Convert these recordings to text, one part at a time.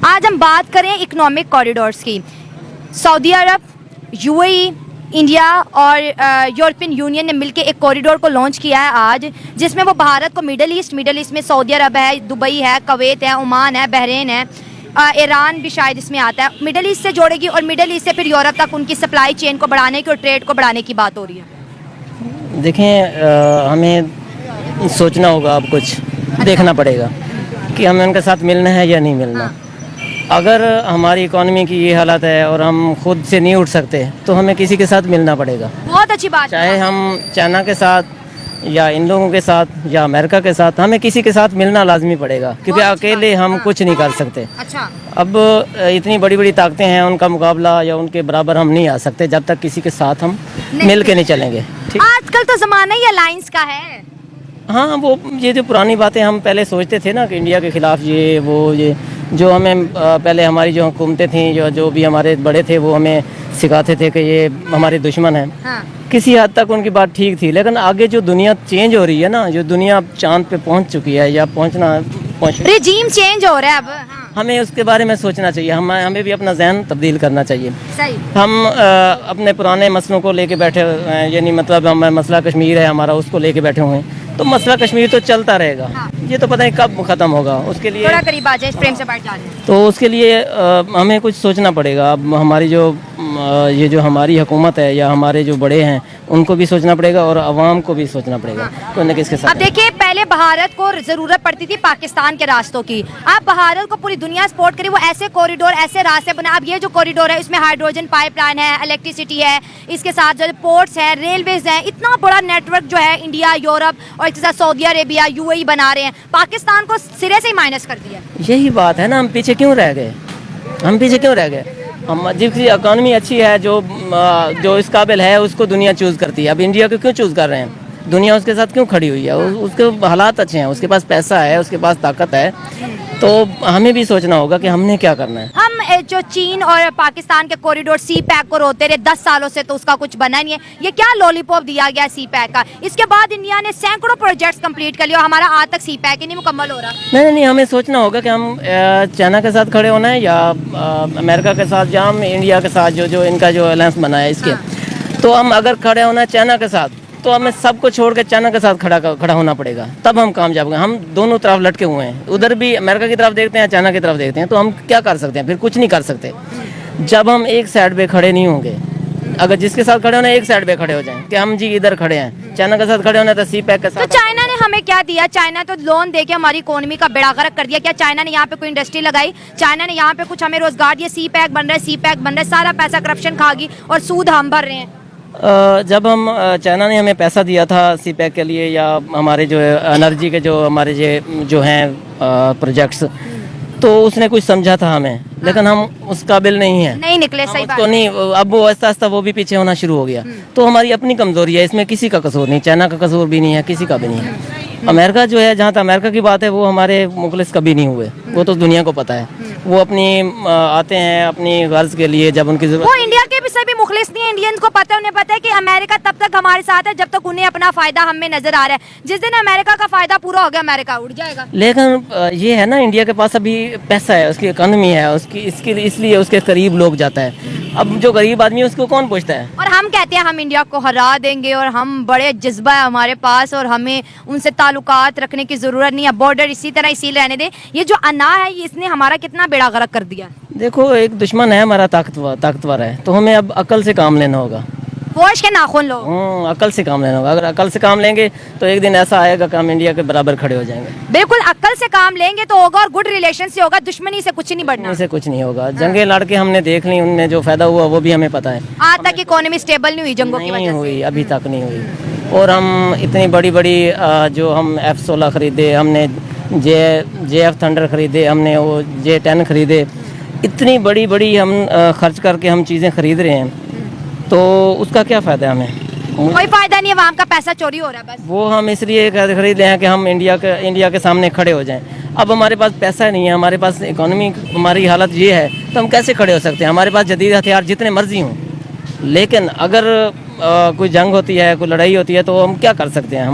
आज हम बात करें इकोनॉमिक कॉरिडोर्स की। सऊदी अरब, यूएई, इंडिया और यूरोपियन यूनियन ने मिलकर एक कॉरिडोर को लॉन्च किया है आज, जिसमें वो भारत को मिडल ईस्ट में सऊदी अरब है, दुबई है, कुवैत है, ओमान है, बहरीन है, ईरान भी शायद इसमें आता है, मिडल ईस्ट से जोड़ेगी और मिडल ईस्ट से फिर यूरोप तक उनकी सप्लाई चेन को बढ़ाने की और ट्रेड को बढ़ाने की बात हो रही है। देखें, हमें सोचना होगा, अब कुछ देखना पड़ेगा कि हमें उनके साथ मिलना है या नहीं मिलना। अगर हमारी इकोनॉमी की ये हालत है और हम खुद से नहीं उठ सकते तो हमें किसी के साथ मिलना पड़ेगा। बहुत अच्छी बात, चाहे हम चाइना के साथ या इन लोगों के साथ या अमेरिका के साथ, हमें किसी के साथ मिलना लाजमी पड़ेगा, क्योंकि अकेले हम कुछ नहीं कर सकते। अच्छा, अब इतनी बड़ी बड़ी ताकतें हैं, उनका मुकाबला या उनके बराबर हम नहीं आ सकते जब तक किसी के साथ हम मिल के नहीं चलेंगे। ठीक, आजकल तो जमाना ही अलायंस का है। हाँ, वो ये जो पुरानी बातें हम पहले सोचते थे ना कि इंडिया के खिलाफ ये जो हमें पहले हमारी जो हुकूमतें थी, जो भी हमारे बड़े थे, वो हमें सिखाते थे कि ये हमारे दुश्मन हैं। हाँ। किसी हद तक उनकी बात ठीक थी, लेकिन आगे जो दुनिया चेंज हो रही है ना, जो दुनिया अब चांद पे पहुंच चुकी है या रिजीम चेंज हो रहा है अब। हाँ। हमें उसके बारे में सोचना चाहिए। हमें भी अपना जहन तब्दील करना चाहिए। सही। हम अपने पुराने मसलों को लेके बैठे, यानी मतलब हम मसला कश्मीर है हमारा, उसको लेके बैठे हुए हैं, तो मसला कश्मीर तो चलता रहेगा। हाँ। ये तो पता नहीं कब खत्म होगा। उसके लिए थोड़ा करीब आ जाए, इस फ्रेम से बैठ जा रहे हैं। तो उसके लिए हमें कुछ सोचना पड़ेगा। अब हमारी ये जो हमारी हुकूमत है या हमारे जो बड़े हैं, उनको भी सोचना पड़ेगा और अवाम को भी सोचना पड़ेगा। हाँ। तो किसके साथ। अब देखिए, पहले भारत को जरूरत पड़ती थी पाकिस्तान के रास्तों की, अब भारत को पूरी दुनिया सपोर्ट करे, वो ऐसे कॉरिडोर, ऐसे रास्ते बना। अब ये जो कॉरिडोर है, इसमें हाइड्रोजन पाइपलाइन है, इलेक्ट्रिसिटी है, इसके साथ जो पोर्ट्स हैं, रेलवेज हैं, इतना बड़ा नेटवर्क जो है इंडिया, यूरोप और इसके साथ सऊदी अरेबिया, यूएई बना रहे हैं। पाकिस्तान को सिरे से ही माइनस कर दिया। यही बात है ना, हम पीछे क्यों रह गए। हम जिसकी इकॉनमी अच्छी है, जो इस काबिल है, उसको दुनिया चूज़ करती है। अब इंडिया को क्यों चूज़ कर रहे हैं? दुनिया उसके साथ क्यों खड़ी हुई है? उसके हालात अच्छे हैं, उसके पास पैसा है, उसके पास ताकत है, तो हमें भी सोचना होगा कि हमने क्या करना है। हम जो चीन और पाकिस्तान के कॉरिडोर सी पैक को रोते रहे 10 सालों से, तो उसका कुछ बना नहीं है। ये क्या लॉलीपॉप दिया गया सी पैक का? इसके बाद इंडिया ने सैकड़ों प्रोजेक्ट्स कंप्लीट कर लिए और हमारा आज तक सी पैक ही नहीं मुकम्मल हो रहा। नहीं, हमें सोचना होगा कि हम चाइना के साथ खड़े होना है या अमेरिका के साथ, या हम इंडिया के साथ जो इनका जो अलायंस बना है इसके। हाँ। तो हम अगर खड़े होना है चाइना के साथ, तो हमें सबको छोड़ के चाइना के साथ खड़ा होना पड़ेगा, तब हम कामयाब होंगे। हम दोनों तरफ लटके हुए हैं, उधर भी अमेरिका की तरफ देखते हैं, चाइना की तरफ देखते हैं, तो हम क्या कर सकते हैं? फिर कुछ नहीं कर सकते जब हम एक साइड पे खड़े नहीं होंगे। अगर जिसके साथ खड़े होना है, एक साइड पे खड़े हो जाएं कि हम जी इधर खड़े हैं, चाइना के साथ खड़े होना तो सी पैक के साथ। तो चाइना ने हमें क्या दिया? चाइना तो लोन देके हमारी इकोनॉमी का बेड़ा गर्क कर दिया। क्या चाइना ने यहाँ पे कोई इंडस्ट्री लगाई? चाइना ने यहाँ पे कुछ हमें रोजगार दिया? सी पैक बन रहा है, सारा पैसा करप्शन खा गई और सूद हम भर रहे हैं। जब हम चाइना ने हमें पैसा दिया था सी पैक के लिए, या हमारे जो एनर्जी के जो हमारे जो हैं प्रोजेक्ट्स, तो उसने कुछ समझा था हमें, लेकिन हम उस काबिल नहीं है, नहीं निकले। सही बात। तो नहीं, अब वो आस्ता वो भी पीछे होना शुरू हो गया। तो हमारी अपनी कमजोरी है, इसमें किसी का कसूर नहीं, चाइना का कसूर भी नहीं है, किसी का भी नहीं है। अमेरिका जो है, जहाँ तक अमेरिका की बात है, वो हमारे मुखलिस कभी नहीं हुए, वो तो दुनिया को पता है। वो अपनी आते हैं अपनी गर्ज के लिए जब उनकी जरूरत। वो इंडिया के भी सभी मुखलिस नहीं है, इंडियंस को पता है, उन्हें पता है कि अमेरिका तब तक हमारे साथ है जब तक उन्हें अपना फायदा हमें नजर आ रहा है। जिस दिन अमेरिका का फायदा पूरा हो गया, अमेरिका उड़ जाएगा। लेकिन ये है ना, इंडिया के पास अभी पैसा है, उसकी इकोनॉमी है, इसलिए उसके करीब लोग जाता है। अब जो गरीब आदमी है, उसको कौन पूछता है? और हम कहते हैं हम इंडिया को हरा देंगे और हम बड़े जज्बा है हमारे पास और हमें उनसे ताल्लुकात रखने की जरूरत नहीं है, बॉर्डर इसी तरह इसी रहने दे। ये जो अना है, इसने हमारा कितना बेड़ा गर्क कर दिया। देखो, एक दुश्मन है हमारा ताकतवर है, तो हमें अब अकल से काम लेना होगा। वोश के नाखून लो। अकल से काम लेना होगा। अगर अकल से काम लेंगे तो एक दिन ऐसा आएगा कि हम इंडिया के बराबर खड़े हो जाएंगे। बिल्कुल, अकल से काम लेंगे तो होगा और गुड रिलेशन से होगा, दुश्मनी से कुछ नहीं बढ़ना। से कुछ नहीं होगा। जंगें लड़ के हमने देख ली, उनमें जो फायदा हुआ वो भी हमें पता है। आज तक इकोनॉमी स्टेबल नहीं हुई जंगों की वजह से। हुई, अभी तक नहीं हुई। और हम इतनी बड़ी जो हम F-16 खरीदे, हमने JF थंडर खरीदे, हमने वो J-10 खरीदे, इतनी बड़ी हम खर्च करके हम चीज़ें खरीद रहे हैं, तो उसका क्या फ़ायदा है हमें? कोई फायदा नहीं है, वहाँ का पैसा चोरी हो रहा है बस। वो हम इसलिए खरीद रहे हैं कि हम इंडिया के सामने खड़े हो जाएं। अब हमारे पास पैसा नहीं है, हमारे पास इकोनॉमी, हमारी हालत ये है, तो हम कैसे खड़े हो सकते हैं? हमारे पास जदीद हथियार जितने मर्जी हों, लेकिन अगर कोई जंग होती है, कोई लड़ाई होती है, तो हम क्या कर सकते हैं?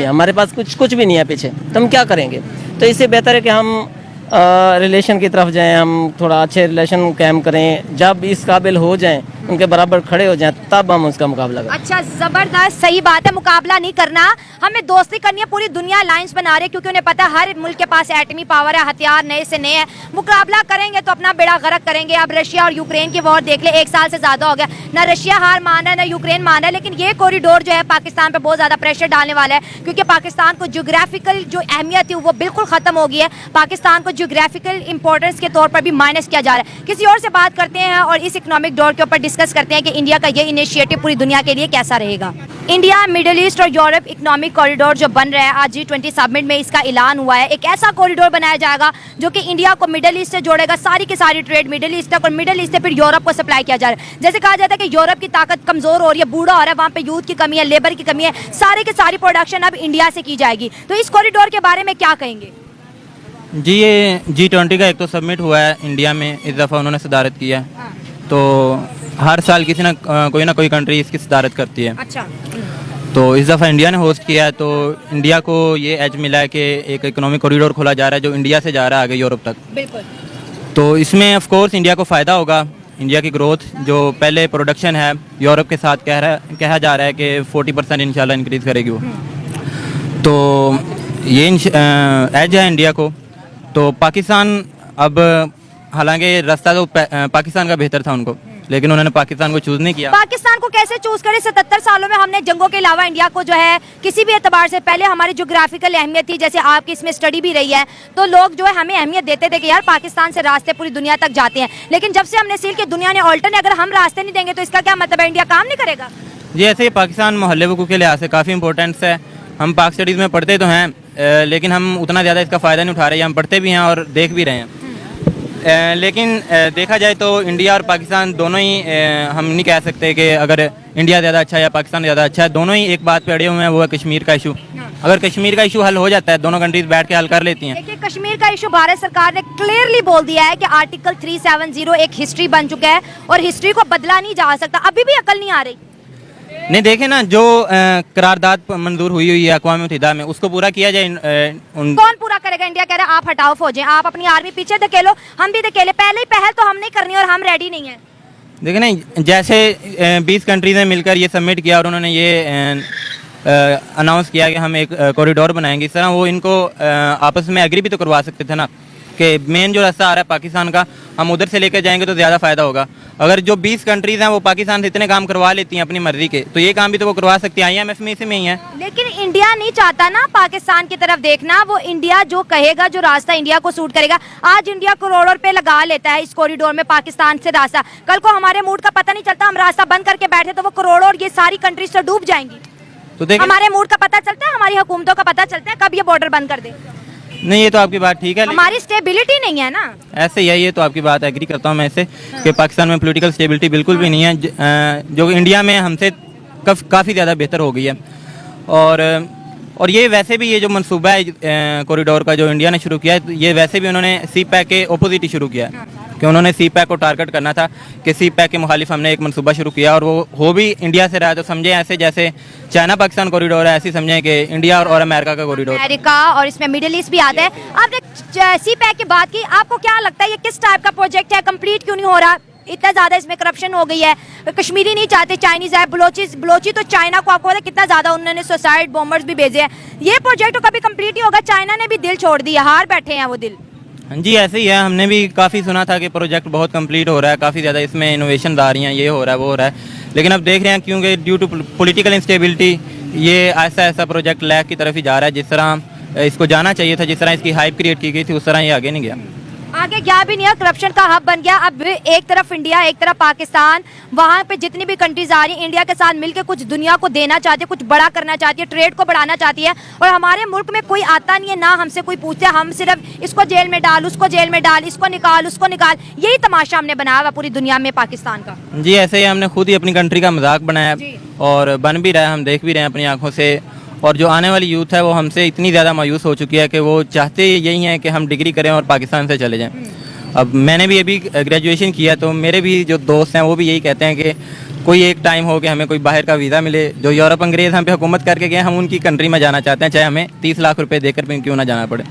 हमारे पास कुछ भी नहीं है पीछे, तो हम क्या करेंगे? तो इससे बेहतर है कि हम रिलेशन की तरफ जाएं, हम थोड़ा अच्छे रिलेशन कायम करें, जब इस काबिल हो जाएं, उनके बराबर खड़े हो जाएं, तब हम उसका मुकाबला करें। अच्छा, जबरदस्त, सही बात है, मुकाबला नहीं करना, हमें दोस्ती करनी है। पूरी दुनिया अलायंस बना रही है क्योंकि उन्हें पता है हर मुल्क के पास एटमी पावर है, हथियार नए से नए हैं। मुकाबला करेंगे तो अपना बेड़ा गर्क करेंगे। अब रशिया और यूक्रेन की वॉर देख ले, 1 साल से ज्यादा हो गया, ना रशिया हार मान रहा है ना यूक्रेन मान रहा है। लेकिन ये कॉरिडोर जो है पाकिस्तान पे बहुत ज्यादा प्रेशर डालने वाला है क्योंकि पाकिस्तान को ज्योग्राफिकल जो अहमियत थी वो बिल्कुल खत्म हो गई है। पाकिस्तान को ज्योग्राफिकल इंपॉर्टेंस के तौर पर भी माइनस किया जा रहा है। किसी और से बात करते हैं और इस इकोनॉमिक डोर के ऊपर डिस्कस करते हैं कि इंडिया का ये इनिशिएटिव पूरी दुनिया के लिए कैसा रहेगा। इंडिया, मिडिल ईस्ट और यूरोप इकोनॉमिक कॉरिडोर जो बन रहा है, आज G20 समिट में इसका ऐलान हुआ है। एक ऐसा कॉरिडोर बनाया जाएगा जो कि इंडिया को मिडिल ईस्ट से जोड़ेगा। सारी की सारी ट्रेड मिडिल ईस्ट तक और मिडिल ईस्ट से फिर यूरोप को सप्लाई किया जा रहा है। जैसे कहा जाता है कि यूरोप की ताकत कमजोर हो रही है, बूढ़ा हो रहा है, वहाँ पे यूथ की कमी है, लेबर की कमी है, सारी की सारी प्रोडक्शन अब इंडिया से की जाएगी। तो इस कॉरिडोर के बारे में क्या कहेंगे? जी, ये G20 का एक तो सबमिट हुआ है इंडिया में, इस दफ़ा उन्होंने सदारत किया है। तो हर साल किसी ना कोई कंट्री इसकी सदारत करती है। अच्छा, तो इस दफ़ा इंडिया ने होस्ट किया है, तो इंडिया को ये एज मिला है कि एक इकोनॉमिक कॉरिडोर खोला जा रहा है जो इंडिया से जा रहा है आगे यूरोप तक। बिल्कुल। तो इसमें ऑफ कोर्स इंडिया को फ़ायदा होगा। इंडिया की ग्रोथ जो पहले प्रोडक्शन है यूरोप के साथ कहा जा रहा है कि 40% इंशाल्लाह इंक्रीज़ करेगी वो। तो ये एज है इंडिया को। तो पाकिस्तान अब, हालांकि रास्ता तो पाकिस्तान का बेहतर था उनको, लेकिन उन्होंने पाकिस्तान को चूज नहीं किया। पाकिस्तान को कैसे चूज करे? 77 सालों में हमने जंगों के अलावा इंडिया को जो है किसी भी एतबार से पहले हमारी ज्योग्राफिकल अहमियत थी, जैसे आपकी इसमें स्टडी भी रही है, तो लोग जो है हमें अहमियत देते थे कि यार पाकिस्तान से रास्ते पूरी दुनिया तक जाते हैं। लेकिन जब से हमने सील की दुनिया ने ऑल्टरनेट, अगर हम रास्ते नहीं देंगे तो इसका क्या मतलब है? इंडिया काम नहीं करेगा? जी, ऐसे ही पाकिस्तान मोहल्ले वकूफ़ के लिहाज से काफ़ी इंपॉर्टेंस है। हम पाक स्टडीज़ में पढ़ते तो हैं, लेकिन हम उतना ज़्यादा इसका फ़ायदा नहीं उठा रहे हैं। हम पढ़ते भी हैं और देख भी रहे हैं। लेकिन देखा जाए तो इंडिया और पाकिस्तान दोनों ही, हम नहीं कह सकते कि अगर इंडिया ज़्यादा अच्छा है या पाकिस्तान ज़्यादा अच्छा है। दोनों ही एक बात पे अड़े हुए हैं, वो है कश्मीर का इशू। अगर कश्मीर का इशू हल हो जाता है, दोनों कंट्रीज बैठ के हल कर लेती हैं। देखिए, कश्मीर का इशू भारत सरकार ने क्लियरली बोल दिया है कि आर्टिकल 370 एक हिस्ट्री बन चुका है और हिस्ट्री को बदला नहीं जा सकता। अभी भी अकल नहीं आ रही। नहीं, देखे ना, जो करारदाद मंजूर हुई है अक़वाम मुत्तहिदा में, उसको पूरा किया जाए। कौन पूरा करेगा? इंडिया कह रहा है आप हटाओ फौजें, आप अपनी आर्मी पीछे धकेलो, हम भी धकेले। पहले ही पहल तो हम नहीं करनी और हम रेडी नहीं है। देखे ना, जैसे 20 कंट्रीज ने मिलकर ये सबमिट किया और उन्होंने ये अनाउंस किया कि हम एक कॉरिडोर बनाएंगे, इस तरह वो इनको आपस में एग्री भी तो करवा सकते थे ना कि मेन जो रास्ता आ रहा है पाकिस्तान का, हम उधर से लेकर जाएंगे तो ज़्यादा फ़ायदा होगा। अगर जो 20 कंट्रीज़ हैं वो पाकिस्तान से इतने काम करवा लेती हैं अपनी मर्जी के, तो ये काम भी तो वो करवा सकती हैं। IMF में इसी में ही है। लेकिन इंडिया नहीं चाहता ना पाकिस्तान की तरफ देखना। वो इंडिया जो कहेगा, जो रास्ता इंडिया को सूट करेगा। आज इंडिया करोड़ों रुपए लगा लेता है इस कॉरिडोर में पाकिस्तान से रास्ता, कल को हमारे मूड का पता नहीं चलता, हम रास्ता बंद करके बैठे तो वो करोड़ों और ये सारी कंट्रीज तो डूब जाएंगी। तो हमारे मूड का पता चलता है, हमारी हुकूमतों का पता चलता है कब ये बॉर्डर बंद कर दे। नहीं, ये तो आपकी बात ठीक है, हमारी स्टेबिलिटी नहीं है ना। ऐसे ही है, ये तो आपकी बात एग्री करता हूँ मैं इससे कि पाकिस्तान में पॉलिटिकल स्टेबिलिटी बिल्कुल भी नहीं है, जो इंडिया में हमसे काफ़ी ज़्यादा बेहतर हो गई है। और ये वैसे भी ये जो मंसूबा है कॉरिडोर का जो इंडिया ने शुरू किया है, ये वैसे भी उन्होंने CPEC के अपोजिट ही शुरू किया है कि उन्होंने CPEC को टारगेट करना था कि CPEC के मुखालिफ हमने एक मंसूबा शुरू किया और वो हो भी इंडिया से रहा है। तो समझे ऐसे जैसे चाइना पाकिस्तान कॉरिडोर है, ऐसे समझें कि इंडिया और अमेरिका का कॉरिडोर, अमेरिका और इसमें मिडिल ईस्ट भी आता है। आपने CPEC की बात की, आपको क्या लगता है ये किस टाइप का प्रोजेक्ट है? कंप्लीट क्यों नहीं हो रहा? इतना ज्यादा इसमें करप्शन हो गई है, कश्मीरी नहीं चाहते, चाइनीज है, बलोची तो चाइना को आपको पता है कितना ज्यादा उन्होंने सुसाइड बॉम्बर्स भी भेजे हैं। ये प्रोजेक्ट तो कभी कंप्लीट नहीं होगा। चाइना ने भी दिल छोड़ दिया, हार बैठे हैं वो दिल। हाँ जी, ऐसे ही है। हमने भी काफ़ी सुना था कि प्रोजेक्ट बहुत कंप्लीट हो रहा है, काफ़ी ज़्यादा इसमें इनोवेशन आ रही हैं, ये हो रहा है वो हो रहा है, लेकिन अब देख रहे हैं क्योंकि ड्यू टू पॉलिटिकल इंस्टेबिलिटी ये ऐसा प्रोजेक्ट लैग की तरफ ही जा रहा है। जिस तरह इसको जाना चाहिए था, जिस तरह इसकी हाइप क्रिएट की गई थी, उस तरह ये आगे नहीं गया। आगे गया भी नहीं है, करप्शन का हब बन गया। अब एक तरफ इंडिया, एक तरफ पाकिस्तान, वहाँ पे जितनी भी कंट्रीज आ रही हैं इंडिया के साथ मिलकर कुछ दुनिया को देना चाहती है, कुछ बड़ा करना चाहती है, ट्रेड को बढ़ाना चाहती है। और हमारे मुल्क में कोई आता नहीं है, ना हमसे कोई पूछता है। हम सिर्फ इसको जेल में डाल, उसको जेल में डाल, इसको निकाल, उसको निकाल, यही तमाशा हमने बनाया हुआ पूरी दुनिया में पाकिस्तान का। जी, ऐसे ही हमने खुद ही अपनी कंट्री का मजाक बनाया और बन भी रहा है, हम देख भी रहे हैं अपनी आंखों से। और जो आने वाली यूथ है वो हमसे इतनी ज़्यादा मायूस हो चुकी है कि वो चाहते यही हैं कि हम डिग्री करें और पाकिस्तान से चले जाएं। अब मैंने भी अभी ग्रेजुएशन किया, तो मेरे भी जो दोस्त हैं वो भी यही कहते हैं कि कोई एक टाइम हो कि हमें कोई बाहर का वीज़ा मिले। जो यूरोप अंग्रेज़ हम पे हुकूमत करके गए, हम उनकी कंट्री में जाना चाहते हैं, चाहे हमें 30 लाख रुपए देकर भी क्यों ना जाना पड़े।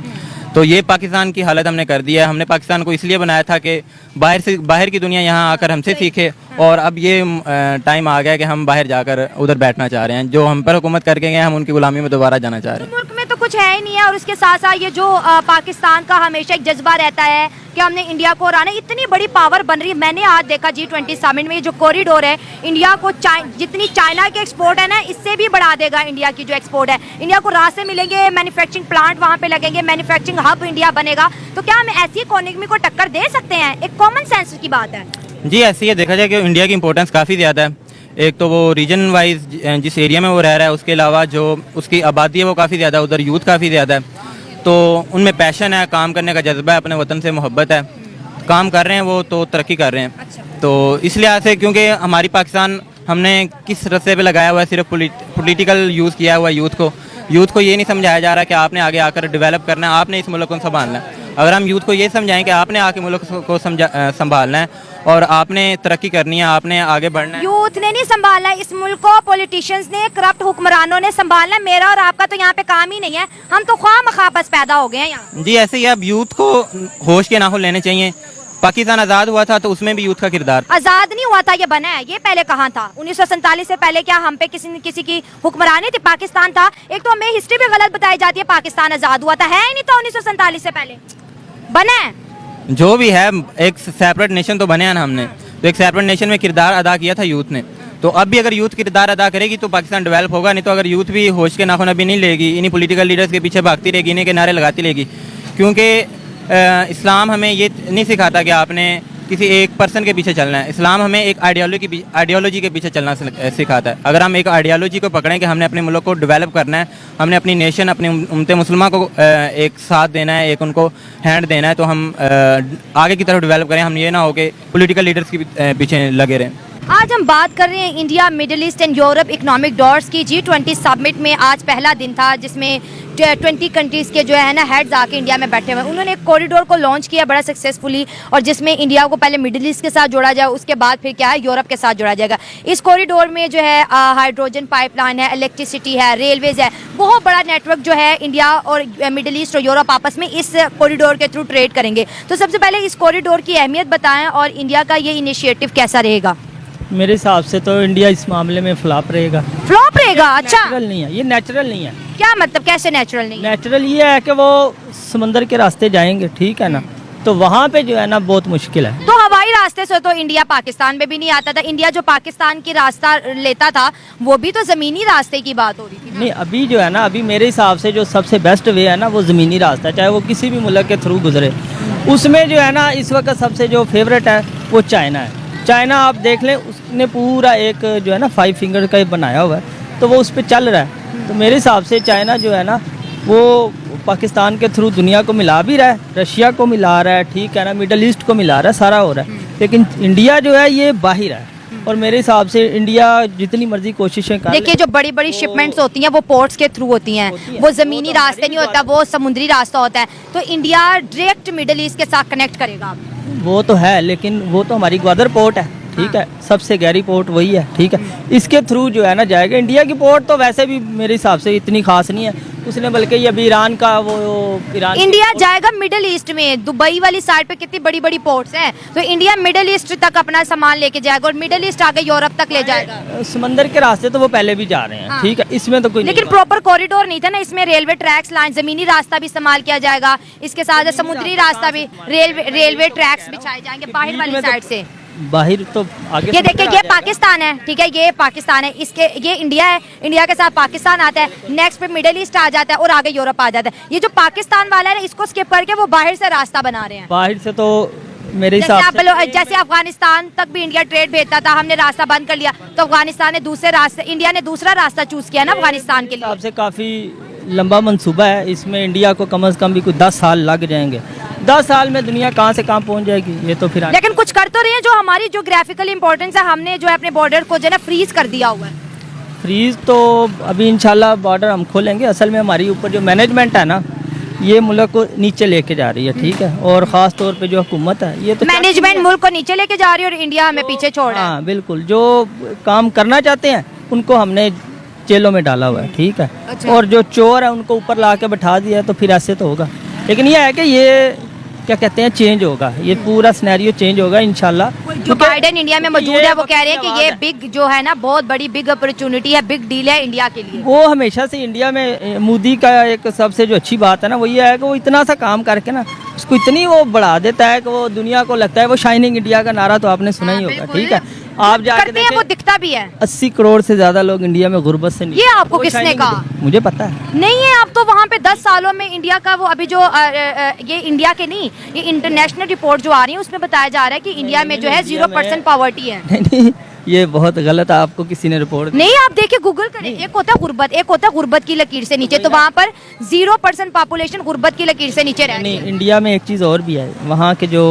तो ये पाकिस्तान की हालत हमने कर दी है। हमने पाकिस्तान को इसलिए बनाया था कि बाहर की दुनिया यहाँ आकर हमसे सीखे, और अब ये टाइम आ गया कि हम बाहर जाकर उधर बैठना चाह रहे हैं। जो हम पर हुकूमत करके गए हम उनकी गुलामी में दोबारा जाना चाह रहे हैं। मुल्क में तो कुछ है ही नहीं है, और उसके साथ साथ ये जो पाकिस्तान का हमेशा एक जज्बा रहता है कि हमने इंडिया को हराना, इतनी बड़ी पावर बन रही है। मैंने आज देखा G20 समिट में ये जो कॉरिडोर है, इंडिया को जितनी चाइना के एक्सपोर्ट है ना, इससे भी बढ़ा देगा इंडिया की जो एक्सपोर्ट है। इंडिया को रास्ते मिलेंगे, मैन्युफैक्चरिंग प्लांट वहाँ पे लगेंगे, मैन्युफैक्चरिंग हब इंडिया बनेगा। तो क्या हम ऐसी इकोनॉमी को टक्कर दे सकते हैं? एक कॉमन सेंस की बात है जी। ऐसे ही देखा जाए कि इंडिया की इंपॉर्टेंस काफ़ी ज़्यादा है। एक तो वो रीजन वाइज जिस एरिया में वो रह रहा है, उसके अलावा जो उसकी आबादी है वो काफ़ी ज़्यादा है, उधर यूथ काफ़ी ज़्यादा है, तो उनमें पैशन है, काम करने का जज्बा है, अपने वतन से मोहब्बत है, काम कर रहे हैं वो, तो तरक्की कर रहे हैं। अच्छा। तो इस लिहाज से, क्योंकि हमारी पाकिस्तान हमने किस रस्ते पे लगाया हुआ है, सिर्फ पॉलिटिकल यूज़ किया हुआ है यूथ को ये नहीं समझाया जा रहा कि आपने आगे आकर डेवलप करना है, आपने इस मुल्क को संभालना है। अगर हम यूथ को ये समझाएं कि आपने आके मुल्क को संभालना है और आपने तरक्की करनी है, आपने आगे बढ़ना है। यूथ ने नहीं संभालना है इस मुल्क को, पॉलिटिशियंस ने, करप्ट हुक्मरानों ने संभालना है। मेरा और आपका तो यहाँ पे काम ही नहीं है, हम तो ख्वाह बस पैदा हो गए हैं यहाँ। जी ऐसे ही अब यूथ को होश के नाखून लेने चाहिए। पाकिस्तान आज़ाद हुआ था तो उसमें भी यूथ का किरदार। आजाद नहीं हुआ था, ये बना है। ये पहले कहाँ था? 1947 से पहले क्या हम पे किसी की हुक्मरानी थी? पाकिस्तान था। एक तो हमें हिस्ट्री भी गलत बताई जाती है, पाकिस्तान आजाद हुआ था, है ही नहीं था 1947 से पहले, बना है। जो भी है, एक सेपरेट नेशन तो बने हैं ना हमने, तो एक सेपरेट नेशन में किरदार अदा किया था यूथ ने। तो अब भी अगर यूथ किरदार अदा करेगी तो पाकिस्तान डेवलप होगा, नहीं तो अगर यूथ भी होश के नाखून अभी नहीं लेगी, इन्हीं पॉलिटिकल लीडर्स के पीछे भागती रहेगी, इन्हीं के नारे लगाती रहेगी। क्योंकि इस्लाम हमें ये नहीं सिखाता कि आपने किसी एक पर्सन के पीछे चलना है। इस्लाम हमें एक आइडियोलॉजी के पीछे चलना सिखाता है। अगर हम एक आइडियोलॉजी को पकड़ें कि हमने अपने मुल्क को डेवलप करना है, हमने अपनी नेशन, अपनी उम्मत मुसलमान को एक साथ देना है, एक उनको हैंड देना है, तो हम आगे की तरफ डेवलप करें। हम ये ना हो कि पॉलिटिकल लीडर्स के पीछे लगे रहें। आज हम बात कर रहे हैं India, middle east and Europe economic dots की। G20 समिट में आज पहला दिन था जिसमें 20 कंट्रीज़ के जो है ना हेड्स आके इंडिया में बैठे हुए। उन्होंने एक कॉरिडोर को लॉन्च किया बड़ा सक्सेसफुली, और जिसमें इंडिया को पहले मिडिल ईस्ट के साथ जोड़ा जाए, उसके बाद फिर क्या है यूरोप के साथ जोड़ा जाएगा। इस कॉरिडोर में जो है हाइड्रोजन पाइपलाइन है, इलेक्ट्रिसिटी है, रेलवेज है, बहुत बड़ा नेटवर्क जो है इंडिया और मिडिल ईस्ट और यूरोप आपस में इस कॉरिडोर के थ्रू ट्रेड करेंगे। तो सबसे पहले इस कॉरिडोर की अहमियत बताएं और इंडिया का ये इनिशिएटिव कैसा रहेगा? मेरे हिसाब से तो इंडिया इस मामले में फ्लॉप रहेगा। फ्लॉप रहेगा? अच्छा, नेचुरल नहीं है ये, नेचुरल नहीं है। क्या मतलब, कैसे नेचुरल नहीं है? नेचुरल ये है कि वो समंदर के रास्ते जाएंगे, ठीक है ना, तो वहाँ पे जो है ना बहुत मुश्किल है। तो हवाई रास्ते से तो इंडिया पाकिस्तान में भी नहीं आता था। इंडिया जो पाकिस्तान की रास्ता लेता था वो भी तो जमीनी रास्ते की बात हो रही थी ना? नहीं, अभी जो है ना, अभी मेरे हिसाब से जो सबसे बेस्ट वे है ना वो ज़मीनी रास्ता है, चाहे वो किसी भी मुल्क के थ्रू गुजरे। उसमें जो है ना इस वक्त सबसे जो फेवरेट है वो चाइना है। चाइना आप देख लें, उसने पूरा एक जो है ना 5 फिंगर का बनाया हुआ है, तो वो उस पर चल रहा है। तो मेरे हिसाब से चाइना जो है ना वो पाकिस्तान के थ्रू दुनिया को मिला भी रहा है, रशिया को मिला रहा है, ठीक है ना, मिडल ईस्ट को मिला रहा है, सारा हो रहा है। लेकिन इंडिया जो है ये बाहर है, और मेरे हिसाब से इंडिया जितनी मर्जी कोशिशें कर, देखिए जो बड़ी बड़ी शिपमेंट्स होती हैं वो पोर्ट्स के थ्रू होती हैं, वो ज़मीनी रास्ते नहीं होता, वो समुद्री रास्ता होता है। तो इंडिया डायरेक्ट मिडल ईस्ट के साथ कनेक्ट करेगा। वो तो है, लेकिन वो तो हमारी ग्वादर पोर्ट है, ठीक है, सबसे गहरी पोर्ट वही है, ठीक है, इसके थ्रू जो है ना जाएगा। इंडिया की पोर्ट तो वैसे भी मेरे हिसाब से इतनी खास नहीं है, उसने बल्कि ये अभी ईरान का वो ईरान इंडिया जाएगा मिडिल ईस्ट में, दुबई वाली साइड पे कितनी बड़ी बड़ी पोर्ट्स हैं, तो इंडिया मिडिल ईस्ट तक अपना सामान लेके जाएगा और मिडिल ईस्ट आगे यूरोप तक ले जाएगा। समंदर के रास्ते तो वो पहले भी जा रहे हैं, ठीक है, इसमें तो कोई लेकिन प्रॉपर कॉरिडोर नहीं था ना, इसमें रेलवे ट्रैक्स, लाइन, जमीनी रास्ता भी इस्तेमाल किया जाएगा, इसके साथ समुद्री रास्ता भी, रेलवे ट्रैक्स बिछाए जाएंगे बाहर वाली साइड से। बाहर तो आगे ये देखिए, ये पाकिस्तान है, ठीक है, ये पाकिस्तान है, इसके ये इंडिया है, इंडिया के साथ पाकिस्तान आता है, नेक्स्ट पे मिडिल ईस्ट आ जाता है और आगे यूरोप आ जाता है। ये जो पाकिस्तान वाला है इसको स्किप करके वो बाहर से रास्ता बना रहे हैं। बाहर से तो मेरे हिसाब से जैसे अफगानिस्तान तक भी इंडिया ट्रेड भेजता था, हमने रास्ता बंद कर लिया, तो अफगानिस्तान ने दूसरे रास्ते, इंडिया ने दूसरा रास्ता चूज किया ना अफगानिस्तान के लिए। से काफी लंबा मंसूबा है, इसमें इंडिया को कम से कम भी कुछ 10 साल लग जाएंगे। 10 साल में दुनिया कहाँ से कहाँ पहुँच जाएगी, ये तो फिर लेकिन कुछ कर तो रही है। जो हमारी ज्योग्राफिकल इंपॉर्टेंस है, हमने जो है अपने बॉर्डर को जो है ना फ्रीज कर दिया हुआ है। फ्रीज तो अभी इंशाल्लाह बॉर्डर हम खोलेंगे। असल में हमारी ऊपर जो मैनेजमेंट है ना, ये मुल्क को नीचे लेके जा रही है, ठीक है, और ख़ास तौर पे जो हुकूमत है ये तो मैनेजमेंट मुल्क को नीचे लेके जा रही है और इंडिया हमें पीछे छोड़ रहा है। हाँ बिल्कुल, जो काम करना चाहते हैं उनको हमने जेलों में डाला हुआ है, ठीक है, और जो चोर है उनको ऊपर ला के बैठा दिया है, तो फिर ऐसे तो होगा। लेकिन ये है कि ये क्या कहते हैं चेंज होगा, ये पूरा सिनेरियो चेंज होगा इंशाल्लाह। जो बाइडेन इंडिया में मौजूद है वो कह रहे हैं कि ये बिग जो है ना बहुत बड़ी बिग अपॉर्चुनिटी है, बिग डील है इंडिया के लिए। वो हमेशा से इंडिया में मोदी का एक सबसे जो अच्छी बात है ना वो ये है कि वो इतना सा काम करके ना उसको इतनी वो बढ़ा देता है कि वो दुनिया को लगता है, वो शाइनिंग इंडिया का नारा तो आपने सुना ही होगा, ठीक है। आप जाके करते हैं वो दिखता भी है। 80 करोड़ से ज्यादा लोग इंडिया में गुर्बत से ये आपको किसने कहा? मुझे पता है। नहीं है, आप तो वहाँ पे 10 सालों में इंडिया का वो अभी जो ये इंडिया के नहीं, ये इंटरनेशनल रिपोर्ट जो आ रही है उसमें बताया जा रहा है कि इंडिया में जो है 0% पॉवर्टी है। नहीं, ये बहुत गलत है, आपको किसी ने रिपोर्ट नहीं, आप देखिए गूगल करें, एक होता है गुर्बत, एक होता है गुर्बत की लकीर से नीचे, तो वहाँ पर 0% पॉपुलेशन गुर्बत की लकीर से नीचे रह रही नहीं, है। इंडिया में एक चीज़ और भी है, वहाँ के जो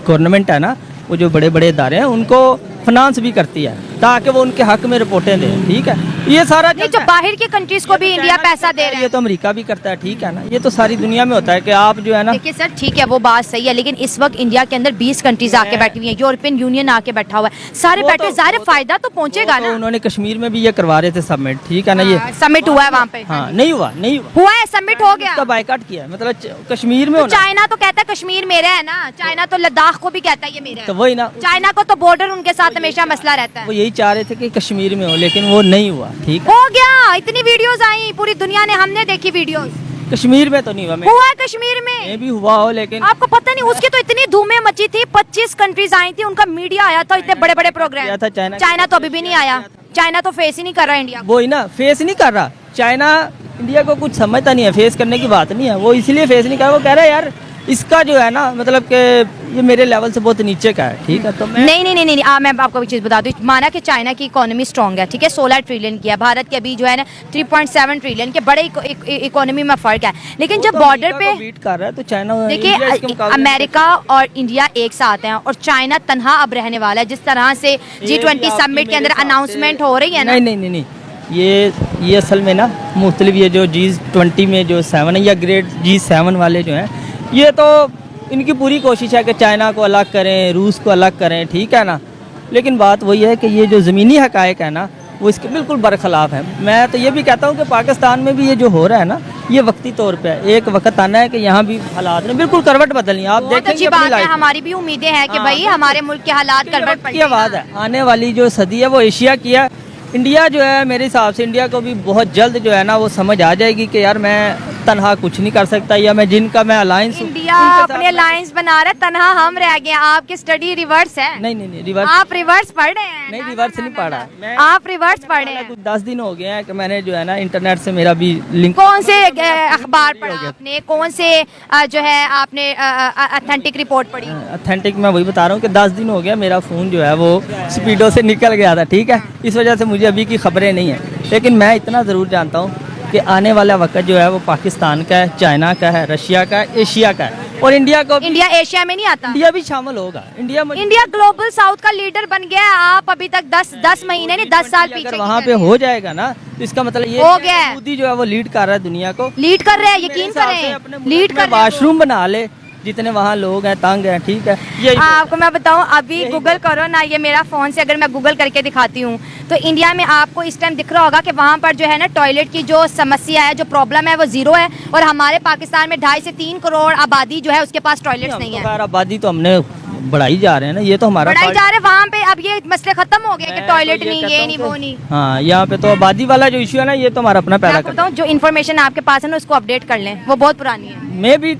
गवर्नमेंट है ना वो जो बड़े बड़े इदारे हैं उनको फाइनेंस भी करती है ताकि वो उनके हक में रिपोर्टें दें, ठीक है। ये सारा नहीं, जो बाहर की कंट्रीज को भी इंडिया पैसा दे रहा ये है। तो अमेरिका भी करता है, ठीक है ना। ये तो सारी दुनिया में होता है कि आप जो है ना, देखिए सर, ठीक है वो बात सही है, लेकिन इस वक्त इंडिया के अंदर 20 कंट्रीज आके बैठी हुई है, यूरोपियन यूनियन आके बैठा हुआ है, सारे बैठे, ज़ाहिर फायदा तो पहुंचेगा तो ना। उन्होंने कश्मीर में भी ये करवा रहे थे सबमिट, ठीक है ना। ये समिट हुआ है वहाँ पे? हाँ, नहीं हुआ हुआ है, समिट हो गया। उसका बायकॉट किया, मतलब कश्मीर में होना। चाइना तो कहता है कश्मीर मेरा है ना, चाइना तो लद्दाख को भी कहता है ये मेरा तो है। वही ना, चाइना को तो बॉर्डर उनके साथ हमेशा मसला रहता है। वो यही चाह रहे थे कि कश्मीर में हो, लेकिन वो नहीं हुआ, ठीक है। हो गया, इतनी वीडियोस आई पूरी दुनिया ने, हमने देखी वीडियोस। कश्मीर में तो नहीं हुआ, हुआ है कश्मीर में, में भी हुआ हो, लेकिन आपको पता नहीं, उसकी तो इतनी धूमें मची थी, 25 कंट्रीज आई थी, उनका मीडिया आया था, इतने बड़े बड़े प्रोग्राम। आया था चाइना। चाइना तो अभी भी नहीं आया, चाइना तो फेस ही नहीं कर रहा इंडिया को। वो ही ना फेस नहीं कर रहा, चाइना इंडिया को कुछ समझता नहीं है, फेस करने की बात नहीं है, वो इसलिए फेस नहीं कर रहा। वो कह रहा है यार इसका जो है ना मतलब कि ये मेरे लेवल से बहुत नीचे का है, ठीक है। तो मैं नहीं, मैं आपको एक चीज बता दूं, माना कि चाइना की इकोनॉमी स्ट्रांग है, ठीक है, 16 ट्रिलियन की है, भारत के अभी जो है ना 3.7 ट्रिलियन के, बड़े इकोनॉमी में फर्क है, लेकिन जब बॉर्डर पे बीट कर रहा है तो चाइना देखिए अमेरिका और इंडिया एक साथ हैं और चाइना तनहा अब रहने वाला है, जिस तरह से G20 समिट के अंदर अनाउंसमेंट हो रही है ना। नहीं, ये असल में ना मुख्तलिफ ये जो G20 में जो 7 है या ग्रेड G7 वाले जो हैं, ये तो इनकी पूरी कोशिश है कि चाइना को अलग करें, रूस को अलग करें, ठीक है ना। लेकिन बात वही है कि ये जो ज़मीनी हक़ाइक़ है ना वो इसके बिल्कुल बरखिलाफ़ है। मैं तो ये भी कहता हूँ कि पाकिस्तान में भी ये जो हो रहा है ना ये वक्ती तौर पे है, एक वक्त आना है कि यहाँ भी हालात ने बिल्कुल करवट बदलनी है। आप बहुत अच्छी बात है, हमारी भी उम्मीदें हैं कि भाई हमारे मुल्क के हालात करवट की आवाज़ है। आने वाली जो सदी है वो एशिया की है। इंडिया जो है मेरे हिसाब से इंडिया को भी बहुत जल्द जो है ना वो समझ आ जाएगी कि यार मैं तनहा कुछ नहीं कर सकता, या मैं जिनका मैं अलायंस इंडिया अपने अलायंस बना रहा है, तनहा हम रह गए। आपकी स्टडी रिवर्स है। नहीं रिवर्स, आप रिवर्स पढ़ रहे हैं? नहीं रिवर्स नहीं पढ़ा मैं, आप रिवर्स पढ़ रहे हैं। कुछ 10 दिन हो गए हैं कि मैंने जो है ना इंटरनेट से मेरा भी लिंक। कौन से अखबार पढ़ा आपने, कौन से जो है आपने ऑथेंटिक रिपोर्ट पढ़ी? ऑथेंटिक मैं वही बता रहा हूँ कि 10 दिन हो गया मेरा फ़ोन जो है वो स्पीडो से निकल गया था, ठीक है। इस वजह से मुझे अभी की खबरें नहीं है, लेकिन मैं इतना ज़रूर जानता हूँ कि आने वाला वक्त जो है वो पाकिस्तान का है, चाइना का है, रशिया का है, एशिया का है, और इंडिया को। इंडिया एशिया में नहीं आता, इंडिया भी शामिल होगा। इंडिया ग्लोबल साउथ का लीडर बन गया है। आप अभी तक 10 महीने नहीं 10 साल पीछे वहाँ पे हो जाएगा ना तो इसका मतलब ये हो गया है। मोदी जो है वो लीड कर रहा है दुनिया को, लीड कर रहे हैं, यकीन करें, लीड कर वाशरूम बना ले जितने वहाँ लोग हैं, तंग हैं, ठीक है। ये आपको मैं बताऊं, अभी गूगल करो ना, ये मेरा फ़ोन से अगर मैं गूगल करके दिखाती हूँ तो इंडिया में आपको इस टाइम दिख रहा होगा कि वहाँ पर जो है ना टॉयलेट की जो समस्या है, जो प्रॉब्लम है वो 0 है, और हमारे पाकिस्तान में 2.5 से 3 करोड़ आबादी जो है उसके पास टॉयलेट्स नहीं है। आबादी तो हमने बढ़ाई जा रहे हैं ना, ये तो हमारा बढ़ाई जा रहे हैं वहाँ पे। अब ये मसले खत्म हो गए कि टॉयलेट नहीं, ये नहीं, वो नहीं। हाँ, यहाँ पे तो आबादी वाला जो इशू है ना ये तो हमारा अपना पैदा करता है। जो इन्फॉर्मेशन आपके पास है ना उसको अपडेट कर लें, वो बहुत पुरानी है। मे भी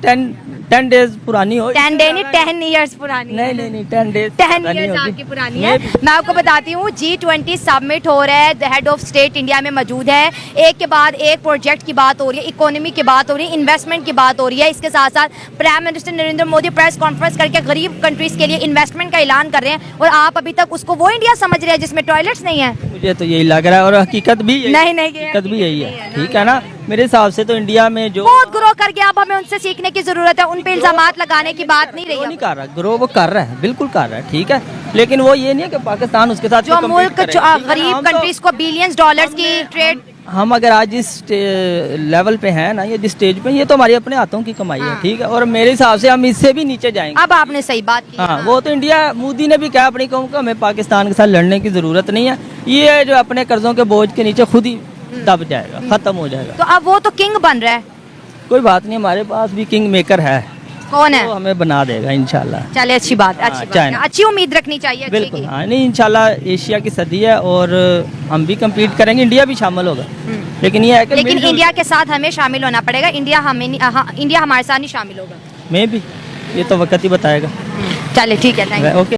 10 डेज पुरानी हो, 10 डे नहीं 10 ईयर्स पुरानी। नहीं 10 डेज 10 ईयर्स आपकी पुरानी है। मैं आपको बताती हूँ G20 समिट हो रहा है, हेड ऑफ स्टेट इंडिया में मौजूद है, एक के बाद एक प्रोजेक्ट की बात हो रही है, इकोनॉमी की बात हो रही है, इन्वेस्टमेंट की बात हो रही है। इसके साथ साथ prime minister Narendra Modi press conference करके गरीब कंट्रीज के लिए इन्वेस्टमेंट का ऐलान कर रहे हैं, और आप अभी तक उसको वो इंडिया समझ रहे हैं जिसमें टॉयलेट्स नहीं है। मुझे तो यही लग रहा है, और हकीकत भी नहीं हकीकत भी यही है, ठीक है ना। मेरे हिसाब से तो इंडिया में जो बहुत ग्रो कर गया, अब हमें उनसे सीखने की जरूरत है, उन पे इल्जामात लगाने की बात नहीं रही। नहीं कर रहा ग्रो, वो कर रहा है, बिल्कुल कर रहा है, ठीक है। लेकिन वो ये नहीं है कि पाकिस्तान उसके साथ जो मुल्क गरीब कंट्रीज को बिलियंस डॉलर्स की ट्रेड, हम अगर आज इस लेवल पे हैं ना, ये जिस स्टेज पे, ये तो हमारी अपने हाथों की कमाई है, ठीक है। और मेरे हिसाब से हम इससे भी नीचे जाएंगे। अब आपने सही बात की। हाँ, वो तो इंडिया, मोदी ने भी कहा अपनी कौम को, हमें पाकिस्तान के साथ लड़ने की जरूरत नहीं है, ये जो अपने कर्जों के बोझ के नीचे खुद ही दब जाएगा, खत्म हो जाएगा। तो अब वो तो किंग बन रहा है, कोई बात नहीं, हमारे पास भी किंग मेकर है, कौन है? वो हमें बना देगा इंशाल्लाह। चले, अच्छी बात है, अच्छी हाँ, बात है। चाइना। अच्छी उम्मीद रखनी चाहिए, अच्छी बिल्कुल की। हाँ, नहीं इंशाल्लाह एशिया की सदी है और हम भी कम्पीट करेंगे, इंडिया भी शामिल होगा। लेकिन ये है कि लेकिन इंडिया के साथ हमें शामिल होना पड़ेगा, इंडिया हमें नहीं, इंडिया हमारे साथ नहीं शामिल होगा। में भी ये तो वक्त ही बताएगा। चले, ठीक है, थैंक यू। ओके।